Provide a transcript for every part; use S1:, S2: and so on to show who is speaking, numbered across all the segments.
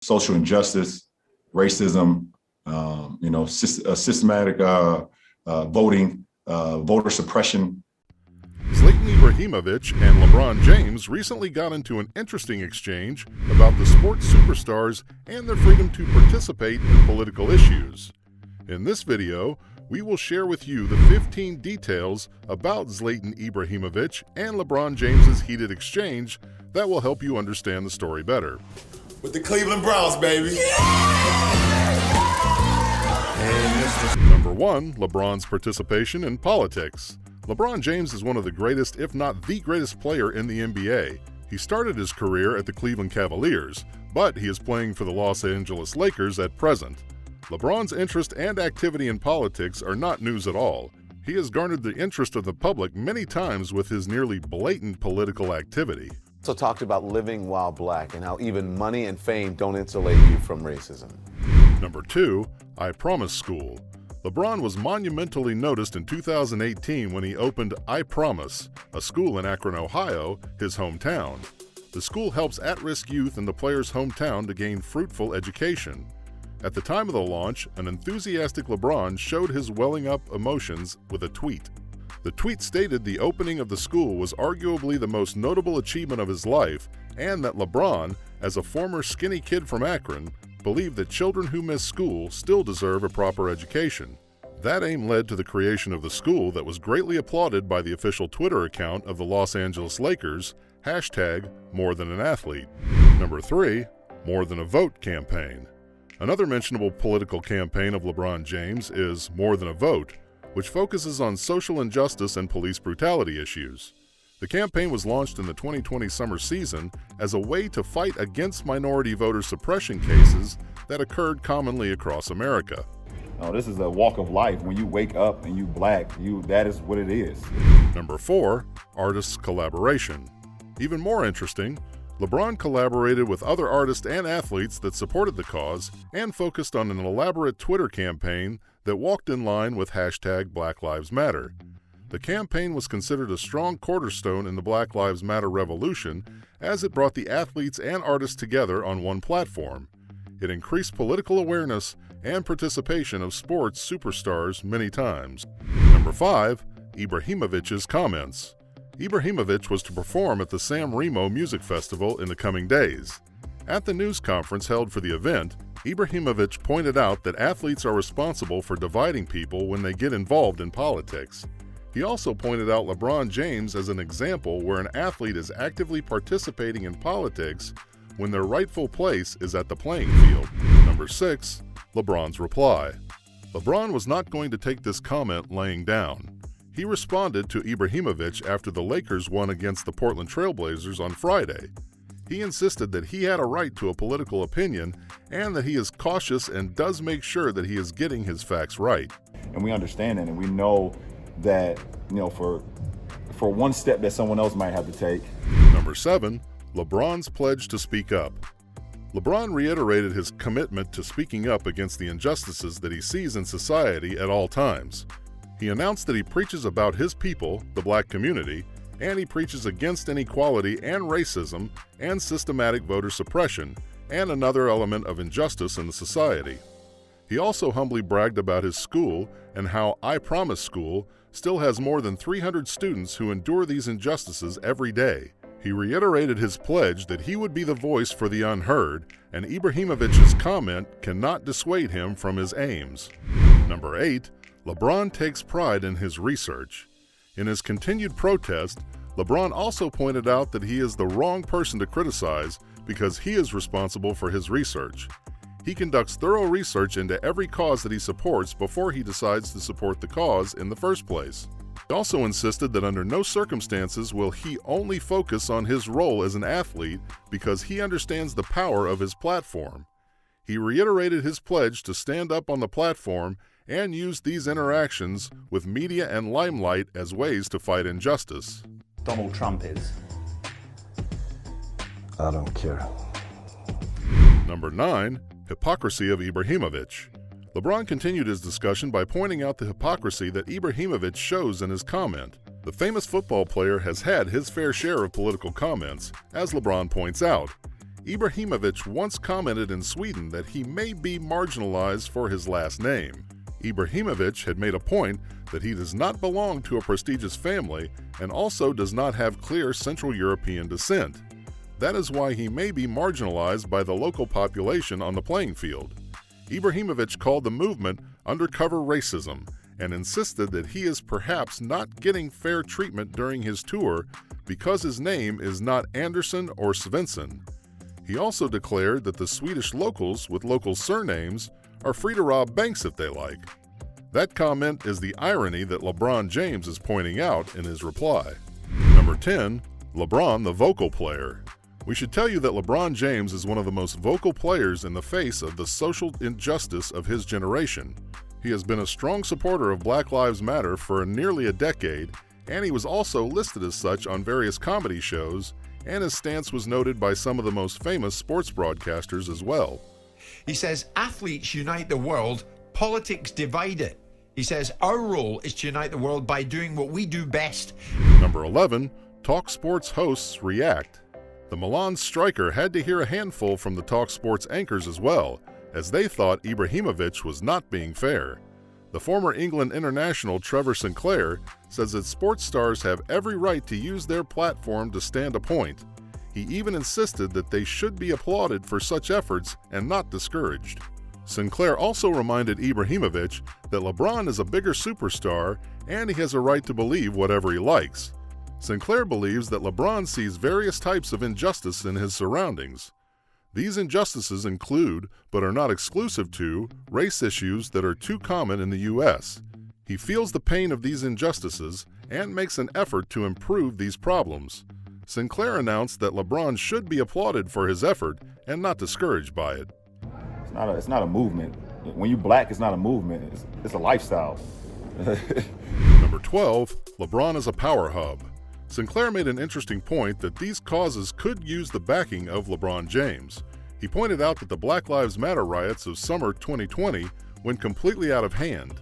S1: social injustice, racism, systematic voting, voter suppression.
S2: Zlatan Ibrahimovic and LeBron James recently got into an interesting exchange about the sports superstars and their freedom to participate in political issues. In this video, we will share with you the 15 details about Zlatan Ibrahimovic and LeBron James's heated exchange that will help you understand the story better.
S3: With the Cleveland Browns, baby.
S2: Number 1, LeBron's participation in politics. LeBron James is one of the greatest, if not the greatest player in the NBA. He started his career at the Cleveland Cavaliers, but he is playing for the Los Angeles Lakers at present. LeBron's interest and activity in politics are not news at all. He has garnered the interest of the public many times with his nearly blatant political activity.
S4: Also talked about living while black and how even money and fame don't insulate you from racism.
S2: Number 2, I Promise School. LeBron was monumentally noticed in 2018 when he opened I Promise, a school in Akron, Ohio, his hometown. The school helps at-risk youth in the player's hometown to gain fruitful education. At the time of the launch, an enthusiastic LeBron showed his welling up emotions with a tweet. The tweet stated the opening of the school was arguably the most notable achievement of his life, and that LeBron, as a former skinny kid from Akron, believed that children who miss school still deserve a proper education. That aim led to the creation of the school that was greatly applauded by the official Twitter account of the Los Angeles Lakers, #MoreThanAnAthlete. Number 3, More Than a Vote campaign. Another mentionable political campaign of LeBron James is More Than a Vote, which focuses on social injustice and police brutality issues. The campaign was launched in the 2020 summer season as a way to fight against minority voter suppression cases that occurred commonly across America.
S1: Oh, this is a walk of life. When you wake up and you black, that is what it is.
S2: Number 4, artists collaboration. Even more interesting, LeBron collaborated with other artists and athletes that supported the cause and focused on an elaborate Twitter campaign that walked in line with #Black Lives Matter. The campaign was considered a strong cornerstone in the Black Lives Matter revolution as it brought the athletes and artists together on one platform. It increased political awareness and participation of sports superstars many times. Number 5, Ibrahimovic's comments. Ibrahimovic was to perform at the San Remo Music Festival in the coming days. At the news conference held for the event, Ibrahimovic pointed out that athletes are responsible for dividing people when they get involved in politics. He also pointed out LeBron James as an example where an athlete is actively participating in politics when their rightful place is at the playing field. Number 6, LeBron's reply. LeBron was not going to take this comment laying down. He responded to Ibrahimovic after the Lakers won against the Portland Trail Blazers on Friday. He insisted that he had a right to a political opinion and that he is cautious and does make sure that he is getting his facts right.
S1: And we understand that, and we know that, for one step that someone else might have to take.
S2: Number 7, LeBron's pledge to speak up. LeBron reiterated his commitment to speaking up against the injustices that he sees in society at all times. He announced that he preaches about his people, the black community, and he preaches against inequality and racism and systematic voter suppression and another element of injustice in the society. He also humbly bragged about his school and how I Promise School still has more than 300 students who endure these injustices every day. He reiterated his pledge that he would be the voice for the unheard, and Ibrahimovic's comment cannot dissuade him from his aims. Number 8, LeBron takes pride in his research. In his continued protest, LeBron also pointed out that he is the wrong person to criticize because he is responsible for his research. He conducts thorough research into every cause that he supports before he decides to support the cause in the first place. He also insisted that under no circumstances will he only focus on his role as an athlete because he understands the power of his platform. He reiterated his pledge to stand up on the platform and use these interactions with media and limelight as ways to fight injustice.
S5: Donald Trump is.
S4: I don't care.
S2: Number 9, hypocrisy of Ibrahimovic. LeBron continued his discussion by pointing out the hypocrisy that Ibrahimovic shows in his comment. The famous football player has had his fair share of political comments, as LeBron points out. Ibrahimovic once commented in Sweden that he may be marginalized for his last name. Ibrahimovic had made a point that he does not belong to a prestigious family and also does not have clear Central European descent. That is why he may be marginalized by the local population on the playing field. Ibrahimovic called the movement undercover racism and insisted that he is perhaps not getting fair treatment during his tour because his name is not Andersson or Svensson. He also declared that the Swedish locals with local surnames are free to rob banks if they like. That comment is the irony that LeBron James is pointing out in his reply. Number 10. LeBron the vocal player. We should tell you that LeBron James is one of the most vocal players in the face of the social injustice of his generation. He has been a strong supporter of Black Lives Matter for nearly a decade, and he was also listed as such on various comedy shows, and his stance was noted by some of the most famous sports broadcasters as well.
S5: He says, athletes unite the world, politics divide it. He says, our role is to unite the world by doing what we do best.
S2: Number 11. Talk Sports hosts react. The Milan striker had to hear a handful from the Talk Sports anchors as well, as they thought Ibrahimovic was not being fair. The former England international Trevor Sinclair says that sports stars have every right to use their platform to stand a point. He even insisted that they should be applauded for such efforts and not discouraged. Sinclair also reminded Ibrahimovic that LeBron is a bigger superstar and he has a right to believe whatever he likes. Sinclair believes that LeBron sees various types of injustice in his surroundings. These injustices include, but are not exclusive to, race issues that are too common in the U.S. He feels the pain of these injustices and makes an effort to improve these problems. Sinclair announced that LeBron should be applauded for his effort and not discouraged by it.
S1: It's not a movement. When you're black, it's not a movement. It's a lifestyle.
S2: Number 12. LeBron is a power hub. Sinclair made an interesting point that these causes could use the backing of LeBron James. He pointed out that the Black Lives Matter riots of summer 2020 went completely out of hand.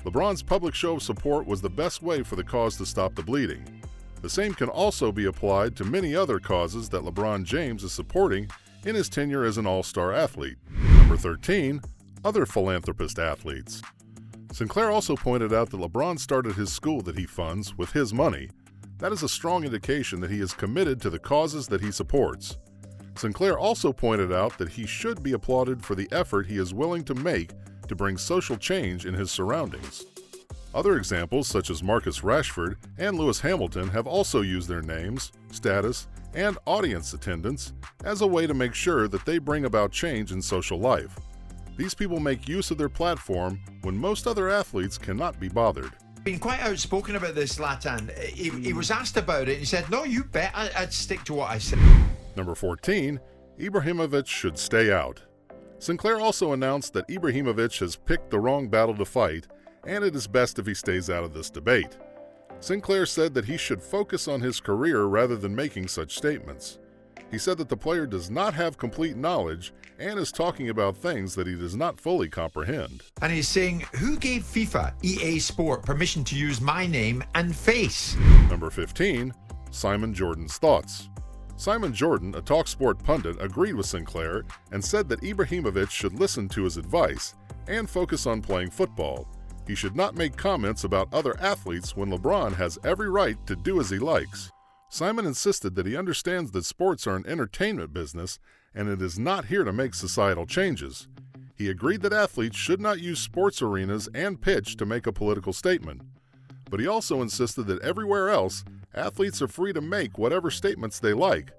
S2: LeBron's public show of support was the best way for the cause to stop the bleeding. The same can also be applied to many other causes that LeBron James is supporting in his tenure as an all-star athlete. Number 13. Other philanthropist athletes. Sinclair also pointed out that LeBron started his school that he funds with his money. That is a strong indication that he is committed to the causes that he supports. Sinclair also pointed out that he should be applauded for the effort he is willing to make to bring social change in his surroundings. Other examples, such as Marcus Rashford and Lewis Hamilton, have also used their names, status, and audience attendance as a way to make sure that they bring about change in social life. These people make use of their platform when most other athletes cannot be bothered.
S5: Been quite outspoken about this, Zlatan. He was asked about it and he said, no, you bet I'd stick to what I said.
S2: Number 14. Ibrahimovic should stay out. Sinclair also announced that Ibrahimovic has picked the wrong battle to fight, and it is best if he stays out of this debate. Sinclair said that he should focus on his career rather than making such statements. He said that the player does not have complete knowledge and is talking about things that he does not fully comprehend.
S5: And he's saying, who gave FIFA, EA Sport, permission to use my name and face?
S2: Number 15. Simon Jordan's thoughts. Simon Jordan, a TalkSport pundit, agreed with Sinclair and said that Ibrahimovic should listen to his advice and focus on playing football. He should not make comments about other athletes when LeBron has every right to do as he likes. Simon insisted that he understands that sports are an entertainment business and it is not here to make societal changes. He agreed that athletes should not use sports arenas and pitch to make a political statement. But he also insisted that everywhere else, athletes are free to make whatever statements they like.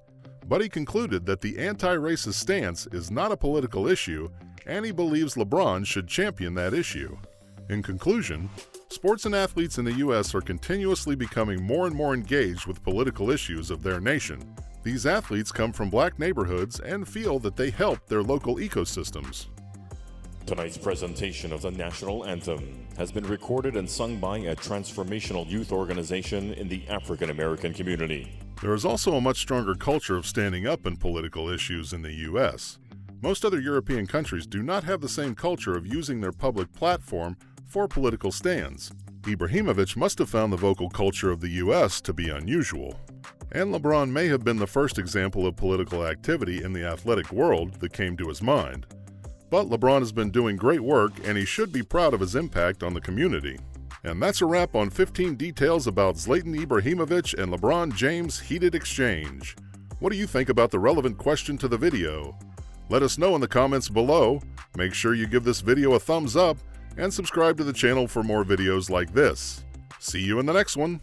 S2: But he concluded that the anti-racist stance is not a political issue, and he believes LeBron should champion that issue. In conclusion, sports and athletes in the U.S. are continuously becoming more and more engaged with political issues of their nation. These athletes come from black neighborhoods and feel that they help their local ecosystems.
S6: Tonight's presentation of the National Anthem has been recorded and sung by a transformational youth organization in the African American community.
S2: There is also a much stronger culture of standing up in political issues in the U.S. Most other European countries do not have the same culture of using their public platform for political stands. Ibrahimovic must have found the vocal culture of the U.S. to be unusual. And LeBron may have been the first example of political activity in the athletic world that came to his mind. But LeBron has been doing great work, and he should be proud of his impact on the community. And that's a wrap on 15 details about Zlatan Ibrahimovic and LeBron James' heated exchange. What do you think about the relevant question to the video? Let us know in the comments below. Make sure you give this video a thumbs up and subscribe to the channel for more videos like this. See you in the next one.